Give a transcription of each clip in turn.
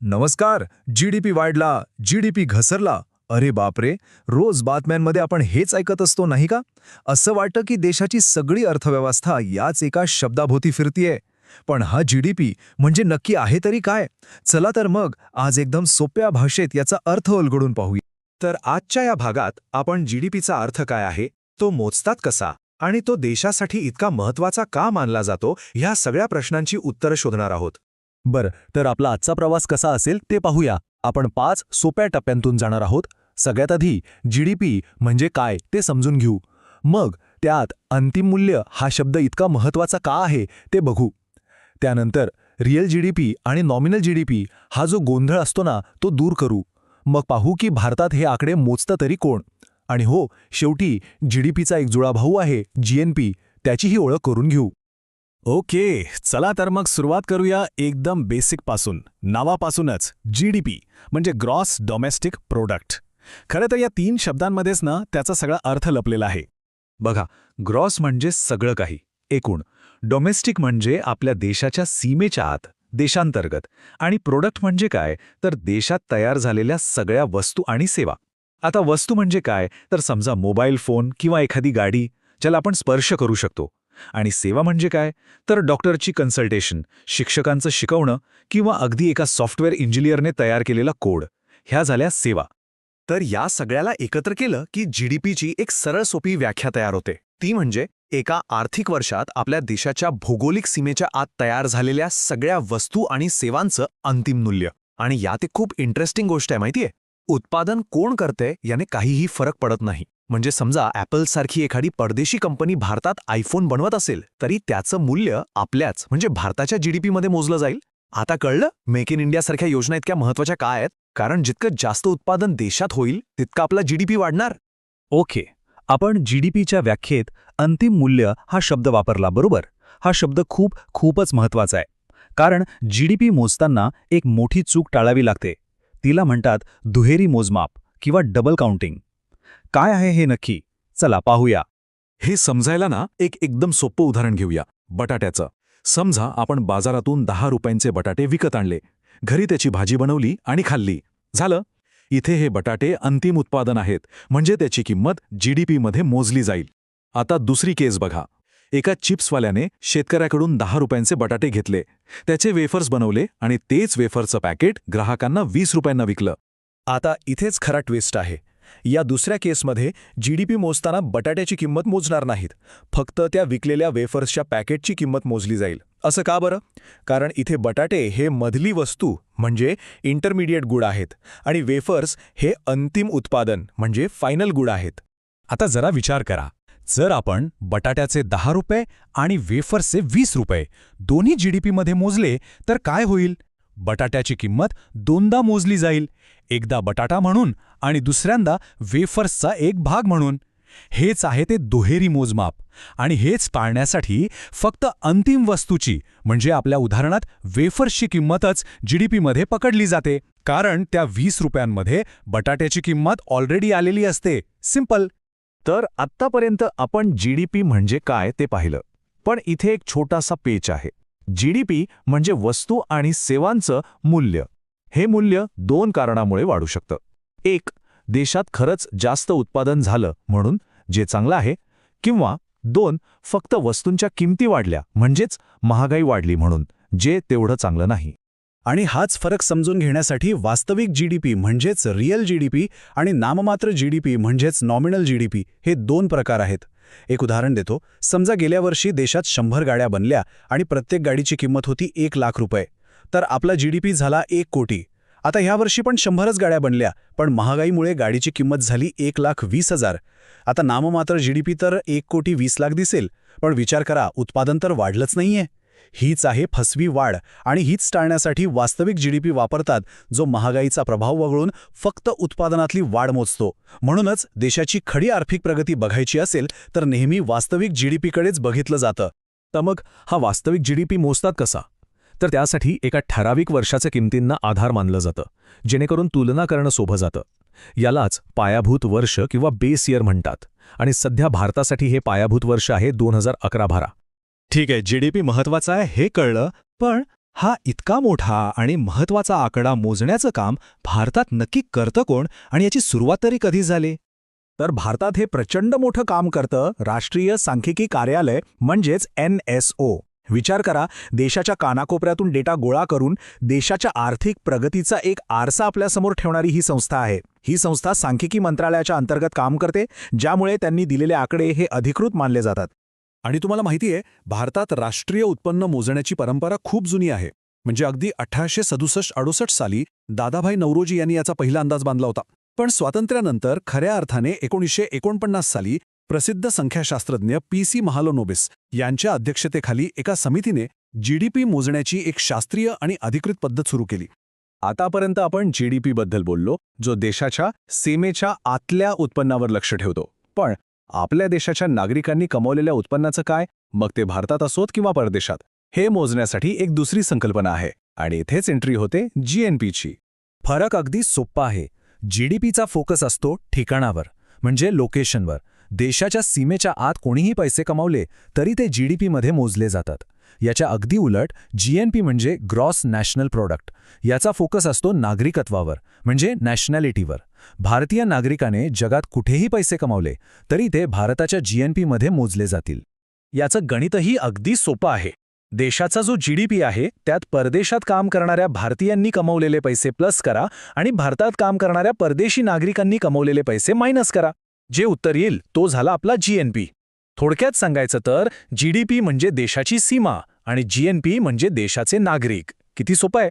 नमस्कार. जीडीपी वाढला, जीडीपी घसरला. अरे बापरे, रोज बातम्यांमध्ये आपण हेच ऐकत असतो नाही का? असं वाटतं की देशाची सगळी अर्थव्यवस्था याच एका शब्दाभोवती फिरतीये. पण हा जीडीपी म्हणजे नक्की आहे तरी काय? चला तर मग आज एकदम सोप्या भाषेत याचा अर्थ उलगडून पाहूया. तर आजच्या या भागात आपण जीडीपीचा अर्थ काय आहे, तो मोजतात कसा आणि तो देशासाठी इतका महत्त्वाचा का मानला जातो, ह्या सगळ्या प्रश्नांची उत्तरं शोधणार आहोत. बरं, तर आपला आजचा प्रवास कसा असेल ते पाहूया. आपण 5 सोप्या टप्प्यांतून जाणार आहोत. सगळ्यात आधी जीडीपी म्हणजे काय ते समजून घेऊ. मग त्यात अंतिम मूल्य हा शब्द इतका महत्त्वाचा का आहे ते बघू. त्यानंतर रिअल जीडीपी आणि नॉमिनल जीडीपी हा जो गोंधळ असतो ना, तो दूर करू. मग पाहू की भारतात हे आकडे मोजतं तरी कोण. आणि हो, शेवटी जीडीपीचा एक जुळा भाऊ आहे जीएनपी, त्याचीही ओळख करून घेऊ. ओके, चला तर मग सुरुवात करूया एकदम बेसिक पासून. नावापासूनच जीडीपी म्हणजे ग्रॉस डोमेस्टिक प्रोडक्ट. खरं तर या 3 शब्दांमध्येच ना त्याचा सगळा अर्थ लपलेला आहे. बघा, ग्रॉस म्हणजे सगळं काही, एकूण. डोमेस्टिक म्हणजे आपल्या देशाच्या सीमेच्या आत, देशांतर्गत. आणि प्रोडक्ट म्हणजे काय, तर देशात तयार झालेल्या सगळ्या वस्तू आणि सेवा. आता वस्तू म्हणजे काय, तर समजा मोबाईल फोन किंवा एखादी गाडी, ज्याला आपण स्पर्श करू शकतो. आणि सेवा म्हणजे काय, तर डॉक्टरची कन्सल्टेशन, शिक्षकांचं शिकवणं किंवा अगदी एका सॉफ्टवेअर इंजिनियरने तयार केलेला कोड, ह्या झाल्या सेवा. तर या सगळ्याला एकत्र केलं की जीडीपीची एक सरळ सोपी व्याख्या तयार होते. ती म्हणजे एका आर्थिक वर्षात आपल्या देशाच्या भौगोलिक सीमेच्या आत तयार झालेल्या सगळ्या वस्तू आणि सेवांचं अंतिम मूल्य. आणि यात एक खूप इंटरेस्टिंग गोष्ट आहे माहितीये, उत्पादन कोण करते याने काहीही फरक पडत नाही. म्हणजे समजा ॲपलसारखी एखादी परदेशी कंपनी भारतात आयफोन बनवत असेल तरी त्याचं मूल्य आपल्याच म्हणजे भारताच्या जीडीपीमध्ये मोजलं जाईल. आता कळलं मेक इन इंडियासारख्या योजना इतक्या महत्त्वाच्या का आहेत? कारण जितकं जास्त उत्पादन देशात होईल तितका आपला जीडीपी वाढणार. ओके, आपण जीडीपीच्या व्याख्येत अंतिम मूल्य हा शब्द वापरला, बरोबर. हा शब्द खूपच महत्त्वाचा आहे. कारण जीडीपी मोजताना एक मोठी चूक टाळावी लागते. तिला म्हणतात दुहेरी मोजमाप किंवा डबल काउंटिंग. काय आहे हे नक्की? चला पाहूया. हे समजायला ना एक एकदम सोपं उदाहरण घेऊया, बटाट्याचं. समजा आपण बाजारातून 10 रुपयांचे बटाटे विकत आणले, घरी त्याची भाजी बनवली आणि खाल्ली. झालं. इथे हे बटाटे अंतिम उत्पादन आहेत, म्हणजे त्याची किंमत जीडीपीमध्ये मोजली जाईल. आता दुसरी केस बघा. एका चिप्सवाल्याने शेतकऱ्याकडून 10 रुपयांचे बटाटे घेतले, त्याचे वेफर्स बनवले आणि तेच वेफरचं पॅकेट ग्राहकांना 20 रुपयांना विकलं. आता इथेच खरा ट्विस्ट आहे. या दुसऱ्या केसमध्ये जीडीपी मोजताना बटाट्याची किंमत मोजणार नाहीत, फक्त त्या विकलेल्या वेफर्सच्या पॅकेटची किंमत मोजली जाईल. असं का बरं? कारण इथे बटाटे हे मधली वस्तू म्हणजे इंटरमिडिएट गुड आहेत आणि वेफर्स हे अंतिम उत्पादन म्हणजे फायनल गुड आहेत. आता जरा विचार करा, जर आपण बटाट्याचे 10 रुपये आणि वेफर्सचे 20 रुपये दोन्ही जीडीपीमध्ये मोजले तर काय होईल? बटाट्याची किंमत दोनदा मोजली जाईल, एकदा बटाटा म्हणून आणि दुसऱ्यांदा वेफर्सचा एक भाग म्हणून. हेच आहे ते दुहेरी मोजमाप. आणि हेच टाळण्यासाठी फक्त अंतिम वस्तूची म्हणजे आपल्या उदाहरणात वेफर्सची किंमतच जीडीपीमध्ये पकडली जाते. कारण त्या 20 रुपयांमध्ये बटाट्याची किंमत ऑलरेडी आलेली असते. सिंपल. तर आत्तापर्यंत आपण जीडीपी म्हणजे काय ते पाहिलं. पण इथे एक छोटासा पेच आहे. जीडीपी म्हणजे वस्तू आणि सेवांचं मूल्य. हे मूल्य 2 कारणामुळे वाढू शकतं. एक, देशात खरंच जास्त उत्पादन झालं म्हणून, जे चांगलं आहे. किंवा 2, फक्त वस्तूंच्या किमती वाढल्या म्हणजेच महागाई वाढली म्हणून, जे तेवढं चांगलं नाही. आणि हाच फरक समजून घेण्यासाठी वास्तविक जीडीपी म्हणजेच रिअल जीडीपी आणि नाममात्र जीडीपी म्हणजेच नॉमिनल जीडीपी हे 2 प्रकार आहेत. एक उदाहरण देतो. समजा गेल्या वर्षी देशात 100 गाड्या बनल्या आणि प्रत्येक गाडीची किंमत होती 1 लाख रुपये. तर आपला जीडीपी झाला 1 कोटी. आता ह्या वर्षी पण 100च गाड्या बनल्या, पण महागाईमुळे गाडीची किंमत झाली 1,20,000. आता नाममात्र जीडीपी तर 1,20,00,000 दिसेल, पण विचार करा, उत्पादन तर वाढलंच नाहीये. हीच आहे फसवी वाढ. आणि हीच टाळण्यासाठी वास्तविक जीडीपी वापरतात, जो महागाईचा प्रभाव वगळून फक्त उत्पादनातली वाढ मोजतो. म्हणूनच देशाची खरी आर्थिक प्रगती बघायची असेल तर नेहमी वास्तविक जीडीपीकडेच बघितलं जातं. तर मग हा वास्तविक जीडीपी मोजतात कसा? तर त्यासाठी एका ठराविक वर्षाच्या किमतींना आधार मानलं जातं, जेणेकरून तुलना करणं सोपं जातं. यालाच पायाभूत वर्ष किंवा बेस इयर म्हणतात. आणि सध्या भारतासाठी हे पायाभूत वर्ष आहे 2011-12. ठीक आहे, जीडीपी महत्त्वाचा आहे हे कळलं, पण हा इतका मोठा आणि महत्वाचा आकडा मोजण्याचं काम भारतात नक्की करतं कोण आणि याची सुरुवात तरी कधी झाली? तर भारतात हे प्रचंड मोठं काम करतं राष्ट्रीय सांख्यिकी कार्यालय म्हणजेच NSO. विचार करा, देशाच्या कानाकोपऱ्यातून डेटा गोळा करून देशाच्या आर्थिक प्रगतीचा एक आरसा आपल्यासमोर ठेवणारी ही संस्था आहे. ही संस्था सांख्यिकी मंत्रालयाच्या अंतर्गत काम करते, ज्यामुळे त्यांनी दिलेले आकडे हे अधिकृत मानले जातात. आणि तुम्हाला माहिती आहे, भारतात राष्ट्रीय उत्पन्न मोजण्याची परंपरा खूप जुनी आहे. म्हणजे अगदी 1867-68 साली दादाभाई नौरोजी यांनी याचा पहिला अंदाज बांधला होता. पण स्वातंत्र्यानंतर खऱ्या अर्थाने 1949 साली प्रसिद्ध संख्याशास्त्रज्ञ PC महालनोबिस यांच्या अध्यक्षतेखाली एका समितीने GDP मोजण्याची एक शास्त्रीय आणि अधिकृत पद्धत सुरू केली. आतापर्यंत आपण GDP बद्दल बोललो, जो देशाच्या सीमेच्या आतल्या उत्पन्नावर लक्ष ठेवतो. पण आपल्या देशाच्या नागरिकांनी कमावलेल्या उत्पन्नाचं काय, मग ते भारतात असोत किंवा परदेशात, हे मोजण्यासाठी एक दुसरी संकल्पना आहे. आणि इथेच एंट्री होते GNPची. फरक अगदी सोपा आहे. GDPचा फोकस असतो ठिकाणावर, म्हणजे लोकेशनवर. देशाच्या सीमेच्या आत कोणीही पैसे कमावले तरी ते GDPमध्ये मोजले जातात. याच्या अगदी उलट GNP म्हणजे ग्रॉस नॅशनल प्रोडक्ट. याचा फोकस असतो नागरिकत्वावर, म्हणजे नॅशनॅलिटीवर. भारतीय नागरिकाने जगात कुठेही पैसे कमावले तरी ते भारताच्या GNPमध्ये मोजले जातील. याचं गणितही अगदी सोपं आहे. देशाचा जो GDP आहे त्यात परदेशात काम करणाऱ्या भारतीयांनी कमवलेले पैसे प्लस करा आणि भारतात काम करणाऱ्या परदेशी नागरिकांनी कमवलेले पैसे मायनस करा. जे उत्तर येईल तो झाला आपला GNP. थोडक्यात सांगायचं तर GDP म्हणजे देशाची सीमा आणि GNP म्हणजे देशाचे नागरिक. किती सोपं आहे.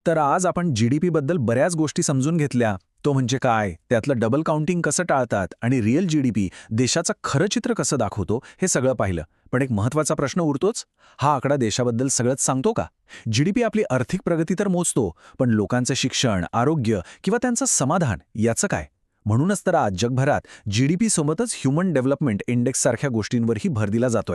तर आज आपण GDP बद्दल बऱ्याच गोष्टी समजून घेतल्या. तो म्हणजे काय, त्यातलं डबल काउंटिंग कसं टाळतात आणि रिअल GDP देशाचं खरं चित्र कसं दाखवतो हे सगळं पाहिलं. पण एक महत्त्वाचा प्रश्न उरतोच, हा आकडा देशाबद्दल सगळंच सांगतो का? GDP आपली आर्थिक प्रगती तर मोजतो, पण लोकांचं शिक्षण, आरोग्य किंवा त्यांचं समाधान याचं काय? म्हणूनच तर आज जगभरात GDP सोबतच ह्युमन डेव्हलपमेंट इंडेक्स सारख्या गोष्टींवरही भर दिला जातोय.